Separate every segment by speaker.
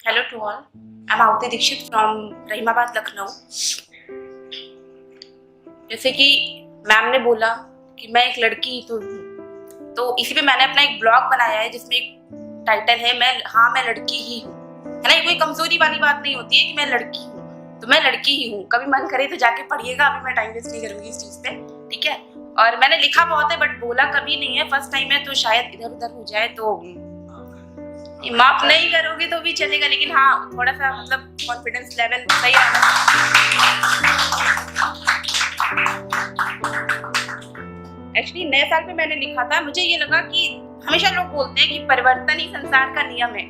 Speaker 1: Hello to all. I'm Ahuti Dixit from Rahimabad Lucknow. जैसे कि ma'am ने बोला कि मैं एक लड़की तो इसी पे मैंने अपना एक ब्लॉग बनाया है जिसमें एक टाइटल है मैं लड़की ही हूँ। है ना, कोई कमजोरी वाली बात नहीं होती है कि मैं लड़की हूँ, तो मैं लड़की ही हूँ। कभी मन करे तो जाके पढ़िएगा, अभी मैं टाइम वेस्ट नहीं करूंगी इस चीज पे, ठीक है। और मैंने लिखा बहुत है बट बोला कभी नहीं है, फर्स्ट टाइम है तो शायद इधर उधर हो जाए तो माफ नहीं करोगे तो भी चलेगा, लेकिन हाँ थोड़ा सा मतलब कॉन्फिडेंस लेवल सही रहना। एक्चुअली नए साल पे मैंने लिखा था, मुझे ये लगा कि हमेशा लोग बोलते हैं कि परिवर्तन ही संसार का नियम है,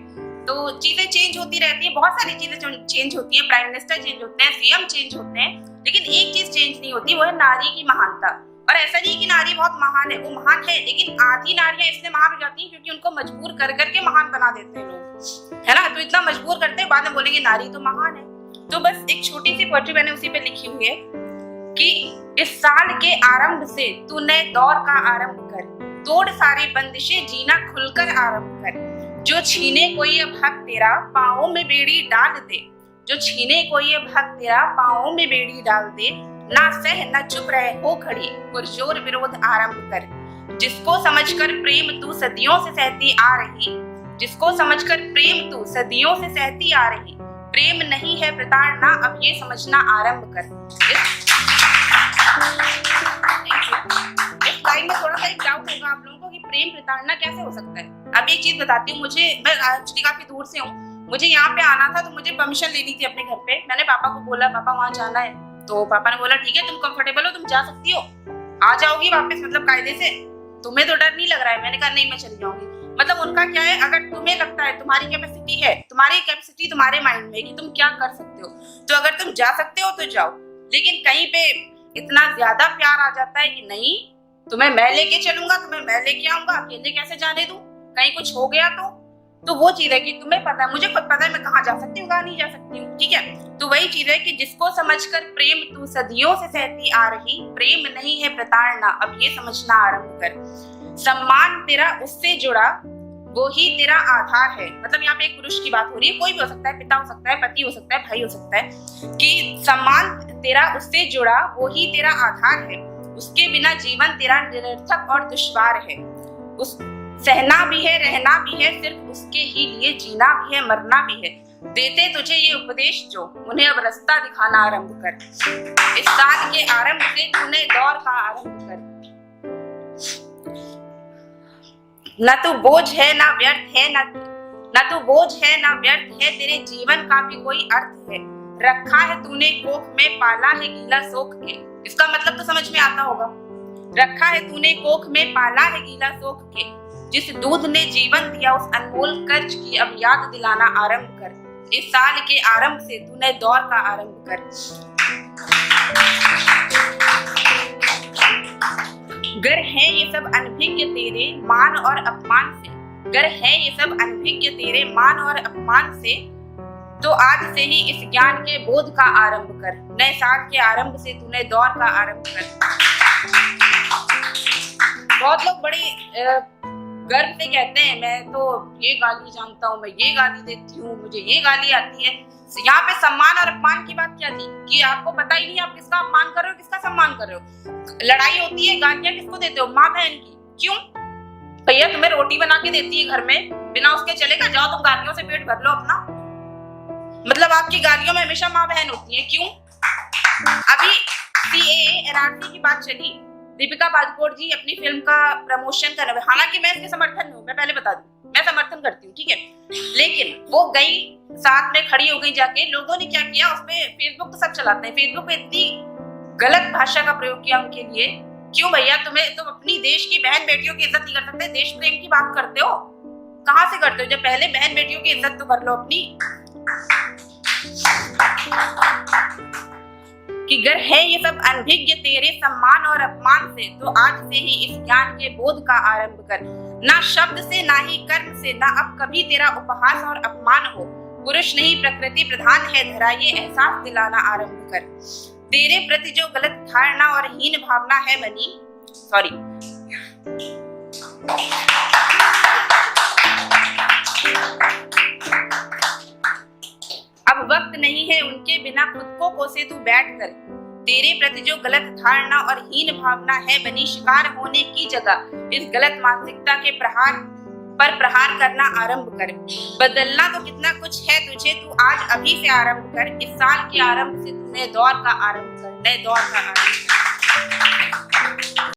Speaker 1: तो चीजें चेंज होती रहती है, बहुत सारी चीजें चेंज होती है, प्राइम मिनिस्टर चेंज होते हैं, सीएम चेंज होते हैं, लेकिन एक चीज चेंज नहीं होती, वो है नारी की महानता। और ऐसा नहीं कि नारी बहुत महान है, वो महान है, लेकिन आधी नारियां इसलिए महान हो जाती हैं क्योंकि उनको मजबूर कर करके महान बना देते हैं लोग, है ना। तो इतना मजबूर करते हैं, बाद में बोलेंगे नारी तो महान है। तो बस एक छोटी सी पोएट्री मैंने उसी पे लिखी हुई है कि इस साल के आरंभ से तू नए दौर का आरंभ कर, तोड़ सारी बंदिशें, जीना खुलकर आरंभ कर। जो छीने कोई अब हक तेरा, पांवों में बेड़ी डाल दे। जो छीने कोई अब हक तेरा, पांवों में बेड़ी डाल दे। ना सह न चुप रहे, हो खड़ी, पुरजोर विरोध आरंभ कर। जिसको समझकर प्रेम तू सदियों से सहती आ रही, जिसको समझकर प्रेम तू सदियों से सहती आ रही, प्रेम नहीं है प्रताड़ना, अब ये समझना आरंभ कर। इस लाइन में थोड़ा सा एक डाउट होगा आप लोगों को कि प्रेम प्रताड़ना कैसे हो सकता है। अब एक चीज बताती हूँ, मैं एक्चुअली काफी दूर से हूँ, मुझे यहाँ पे आना था तो मुझे परमिशन लेनी थी अपने घर पे। मैंने पापा को बोला पापा वहाँ जाना है, तो पापा ने बोला ठीक है तुम कंफर्टेबल हो, तुम जा सकती हो, आ जाओगी वापस, मतलब कायदे से, तुम्हें तो डर नहीं लग रहा है। मैंने कहा नहीं मैं चली जाऊंगी। मतलब उनका क्या है, अगर तुम्हें लगता है तुम्हारी कैपेसिटी है, तुम्हारी कैपेसिटी तुम्हारे माइंड में कि तुम क्या कर सकते हो, तो अगर तुम जा सकते हो तो जाओ। लेकिन कहीं पे इतना ज्यादा प्यार आ जाता है कि नहीं तुम्हें मैं लेके चलूंगा, तुम्हें मैं लेके आऊंगा, अकेले कैसे जाने दूं, कहीं कुछ हो गया तो वो चीज है कि तुम्हें पता है, मुझे खुद पता है मैं कहाँ जा सकती हूँ, कहाँ नहीं जा सकती हूँ, ठीक है। तो वही चीज है कि जिसको समझकर प्रेम तू सदियों से सहती आ रही, प्रेम नहीं है प्रताड़ना, अब ये समझना आरंभ कर। सम्मान तेरा उससे जुड़ा, वो ही तेरा आधार है। मतलब यहाँ पे एक पुरुष की बात हो रही है, कोई भी हो सकता है, पिता हो सकता है, पति हो सकता है, भाई हो सकता है, कि सम्मान तेरा उससे जुड़ा, वो ही तेरा आधार है। उसके बिना जीवन तेरा निरर्थक और दुश्वार है। उस सहना भी है, रहना भी है, सिर्फ उसके ही लिए जीना भी है, मरना भी है। देते तुझे ये उपदेश जो, उन्हें अब रास्ता दिखाना आरंभ कर। इस साल के आरंभ से तूने दौर का आरंभ कर। न तो बोझ है ना व्यर्थ है, न तो बोझ है ना व्यर्थ है, तेरे जीवन का भी कोई अर्थ है। रखा है तूने कोख में, पाला है गीला सोख के। इसका मतलब तो समझ में आता होगा। रखा है तूने कोख में, पाला है गीला सोख के। जिस दूध ने जीवन दिया उस अनमोल कर्ज की अब याद दिलाना आरंभ कर। इस साल के आरंभ से तूने दौर का आरंभ कर। गर है ये सब अनभिज्ञ तेरे मान और अपमान से, गर है ये सब अनभिज्ञ तेरे मान और अपमान से, तो आज से ही इस ज्ञान के बोध का आरंभ कर। नए साल के आरंभ से तूने दौर का आरंभ कर। बहुत लोग बड़ी गर्व से कहते हैं मैं तो ये गाली जानता हूँ, मैं ये गाली देती हूँ, मुझे ये गाली आती है। यहाँ पे सम्मान और अपमान की बात क्या थी कि आपको पता ही नहीं आप किसका अपमान कर रहे हो, किसका सम्मान कर रहे हो। लड़ाई होती है, गालियां किसको देते हो, माँ बहन की। क्यों भैया, तुम्हें रोटी बना के देती है घर में, बिना उसके चलेगा, जाओ तुम गालियों से पेट भर लो अपना। मतलब आपकी गालियों में हमेशा माँ बहन होती है, क्यों। अभी सीएए एनआरसी की बात चली, दीपिका पादुकोण जी अपनी फिल्म का प्रमोशन कर रहे हैं, हालांकि मैं इसके समर्थन में हूँ, मैं पहले बता दूं मैं समर्थन करती हूँ, ठीक है। लेकिन वो गई साथ में खड़ी हो गई जाके, लोगों ने क्या किया उसपे, फेसबुक तो सब चलाते हैं, फेसबुक पे इतनी गलत भाषा का प्रयोग किया उनके लिए। क्यों भैया, तुम अपनी देश की बहन बेटियों की इज्जत नहीं कर सकते, देश प्रेम की बात करते हो, कहाँ से करते हो। जब पहले बहन बेटियों की इज्जत तो कर लो अपनी। कि गर है ये सब अनभिज्ञ तेरे सम्मान और अपमान से, तो आज से ही इस ज्ञान के बोध का आरंभ कर। ना शब्द से ना ही कर्म से, ना अब कभी तेरा उपहास और अपमान हो। पुरुष नहीं प्रकृति प्रधान है धरा, ये एहसास दिलाना आरंभ कर। तेरे प्रति जो गलत धारणा और हीन भावना है बनी, सॉरी वक्त नहीं है उनके बिना खुद को कोसे तू बैठ कर। तेरे प्रति जो गलत धारणा और हीन भावना है बनी शिकार होने की जगह इस गलत मानसिकता के प्रहार करना आरंभ कर। बदलना तो कितना कुछ है तुझे, तू आज अभी से आरंभ कर। इस साल के आरंभ से तू नए दौर का आरंभ कर, नए दौर का आरंभ कर।